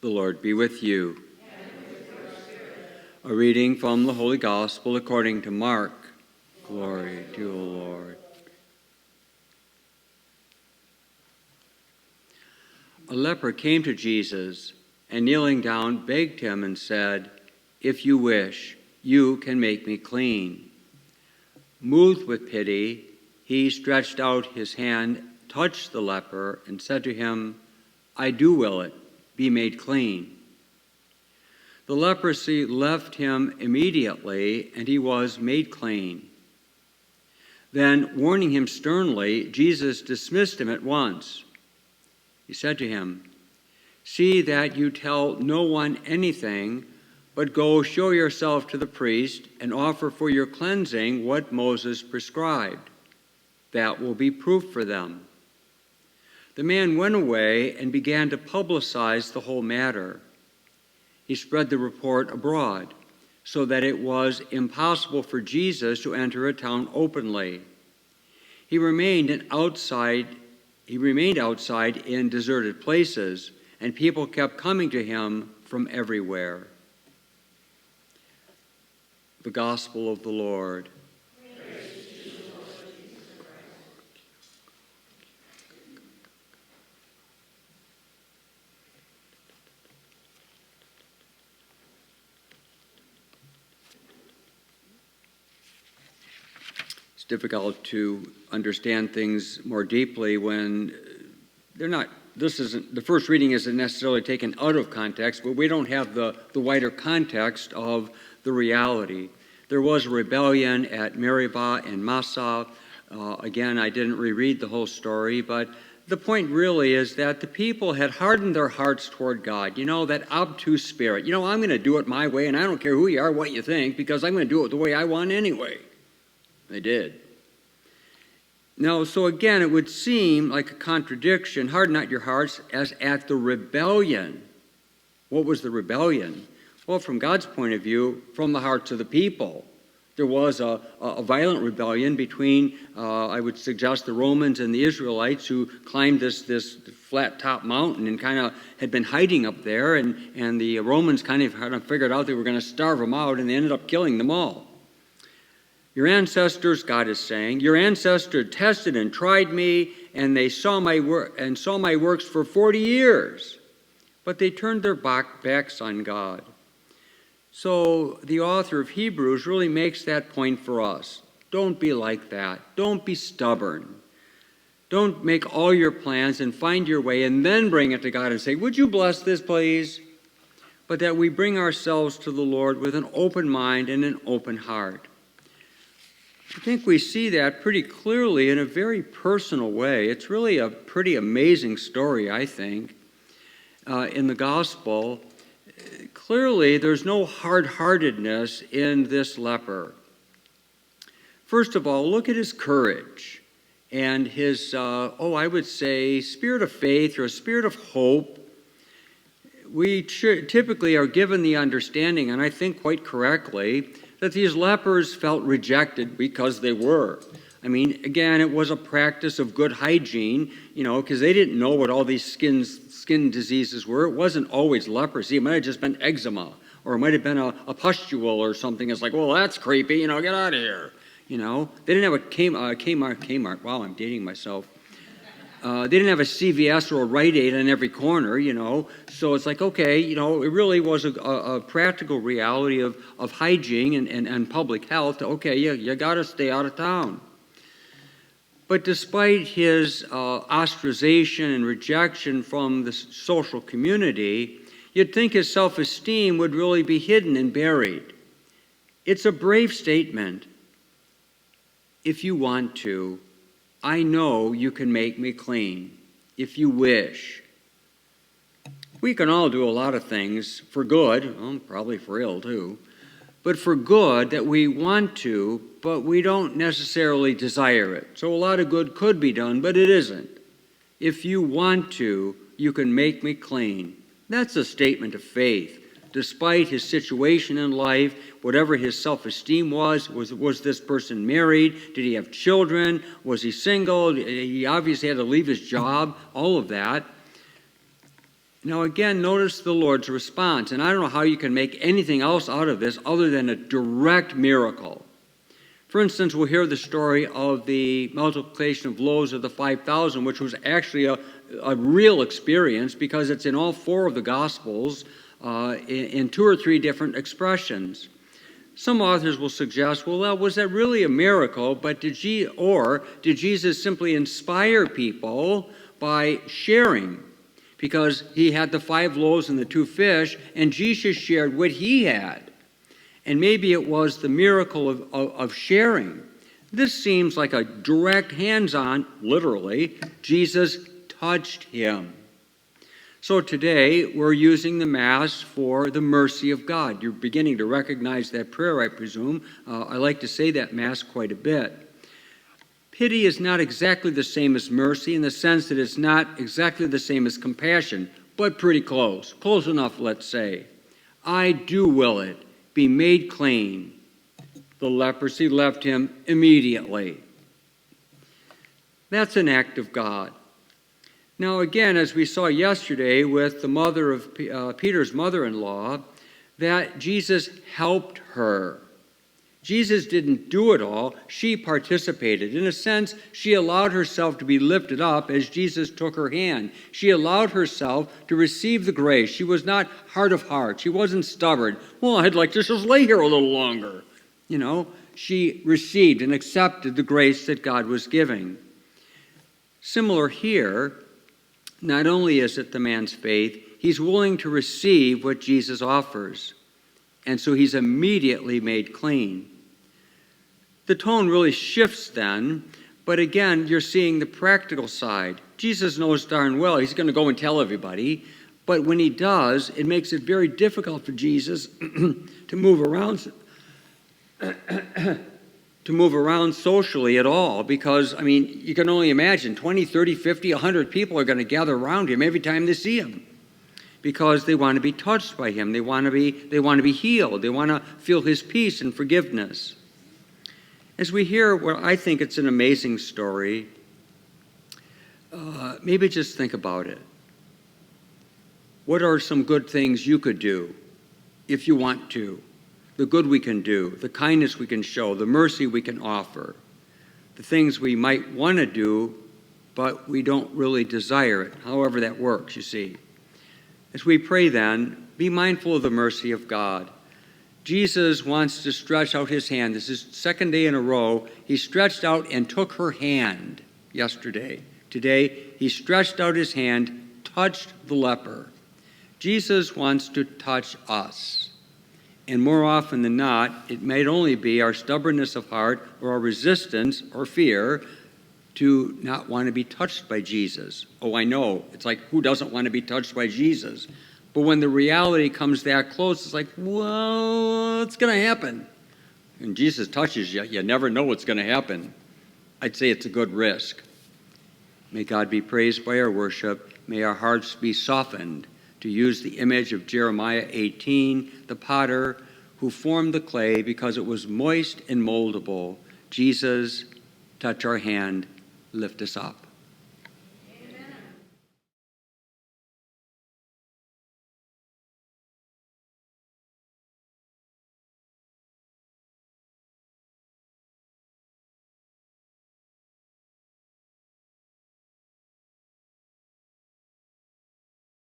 The Lord be with you. And with your spirit. A reading from the Holy Gospel according to Mark. Glory to you, O Lord. A leper came to Jesus and, kneeling down, begged him and said, "If you wish, you can make me clean." Moved with pity, he stretched out his hand, touched the leper, and said to him, "I do will it. Be made clean." The leprosy left him immediately, and he was made clean. Then, warning him sternly, Jesus dismissed him at once. He said to him, "See that you tell no one anything, but go show yourself to the priest and offer for your cleansing what Moses prescribed. That will be proof for them." The man went away and began to publicize the whole matter. He spread the report abroad, so that it was impossible for Jesus to enter a town openly. He remained outside in deserted places, and people kept coming to him from everywhere. The Gospel of the Lord. It's difficult to understand things more deeply when they're not. The first reading isn't necessarily taken out of context, but we don't have the wider context of the reality. There was a rebellion at Meribah and Massah. Again, I didn't reread the whole story, but the point really is that the people had hardened their hearts toward God. That obtuse spirit. I'm going to do it my way, and I don't care who you are, what you think, because I'm going to do it the way I want anyway. They did. Now, so again, it would seem like a contradiction. Harden not your hearts as at the rebellion. What was the rebellion? Well, from God's point of view, from the hearts of the people. There was a violent rebellion between, I would suggest, the Romans and the Israelites, who climbed this flat-top mountain and kind of had been hiding up there, and the Romans kind of figured out they were going to starve them out, and they ended up killing them all. Your ancestors, God is saying, your ancestors tested and tried me, and they saw my works for 40 years. But they turned their backs on God. So the author of Hebrews really makes that point for us. Don't be like that. Don't be stubborn. Don't make all your plans and find your way and then bring it to God and say, "Would you bless this, please?" But that we bring ourselves to the Lord with an open mind and an open heart. I think we see that pretty clearly in a very personal way. It's really a pretty amazing story, I think, in the gospel. Clearly, there's no hard-heartedness in this leper. First of all, look at his courage and his, I would say, spirit of faith or a spirit of hope. We typically are given the understanding, and I think quite correctly, that these lepers felt rejected because they were. I mean, again, it was a practice of good hygiene, because they didn't know what all these skin diseases were. It wasn't always leprosy. It might have just been eczema, or it might have been a pustule or something. It's like, well, that's creepy, get out of here. They didn't have a Kmart. Wow, I'm dating myself. They didn't have a CVS or a Rite Aid on every corner, So it's like, okay, it really was a practical reality of hygiene and public health. Okay, you got to stay out of town. But despite his ostracization and rejection from the social community, you'd think his self-esteem would really be hidden and buried. It's a brave statement. If you want to, I know you can make me clean, if you wish. We can all do a lot of things for good, probably for ill too, but for good that we want to, but we don't necessarily desire it. So a lot of good could be done, but it isn't. If you want to, you can make me clean. That's a statement of faith. Despite his situation in life, whatever his self-esteem was this person married? Did he have children? Was he single? He obviously had to leave his job, all of that. Now again, notice the Lord's response, and I don't know how you can make anything else out of this other than a direct miracle. For instance, we'll hear the story of the multiplication of loaves of the 5,000, which was actually a real experience because it's in all four of the Gospels in two or three different expressions. Some authors will suggest, well, was that really a miracle, but did Jesus simply inspire people by sharing? Because he had the 5 loaves and the 2 fish, and Jesus shared what he had. And maybe it was the miracle of sharing. This seems like a direct hands-on, literally, Jesus touched him. So today, we're using the Mass for the mercy of God. You're beginning to recognize that prayer, I presume. I like to say that Mass quite a bit. Pity is not exactly the same as mercy in the sense that it's not exactly the same as compassion, but pretty close. Close enough, let's say. I do will it. Be made clean. The leprosy left him immediately. That's an act of God. Now again, as we saw yesterday with the mother of Peter's mother-in-law, that Jesus helped her. Jesus didn't do it all. She participated. In a sense, she allowed herself to be lifted up as Jesus took her hand. She allowed herself to receive the grace. She was not hard of heart. She wasn't stubborn. Well, I'd like to just lay here a little longer. She received and accepted the grace that God was giving. Similar here, not only is it the man's faith, he's willing to receive what Jesus offers. And so he's immediately made clean. The tone really shifts then, but again, you're seeing the practical side. Jesus knows darn well he's going to go and tell everybody, but when he does, it makes it very difficult for Jesus to move around socially at all, because, you can only imagine 20, 30, 50, 100 people are going to gather around him every time they see him because they want to be touched by him. They want to be healed. They want to feel his peace and forgiveness. As we hear what I think it's an amazing story, maybe just think about it. What are some good things you could do if you want to? The good we can do, the kindness we can show, the mercy we can offer, the things we might want to do, but we don't really desire it, however that works, you see. As we pray then, be mindful of the mercy of God. Jesus wants to stretch out his hand. This is the second day in a row. He stretched out and took her hand yesterday. Today, he stretched out his hand, touched the leper. Jesus wants to touch us. And more often than not, it might only be our stubbornness of heart or our resistance or fear to not want to be touched by Jesus. Oh, I know. It's like, who doesn't want to be touched by Jesus? But when the reality comes that close, it's like, well, what's going to happen? And Jesus touches you, you never know what's going to happen. I'd say it's a good risk. May God be praised by our worship. May our hearts be softened, to use the image of Jeremiah 18, the potter who formed the clay because it was moist and moldable. Jesus, touch our hand, lift us up.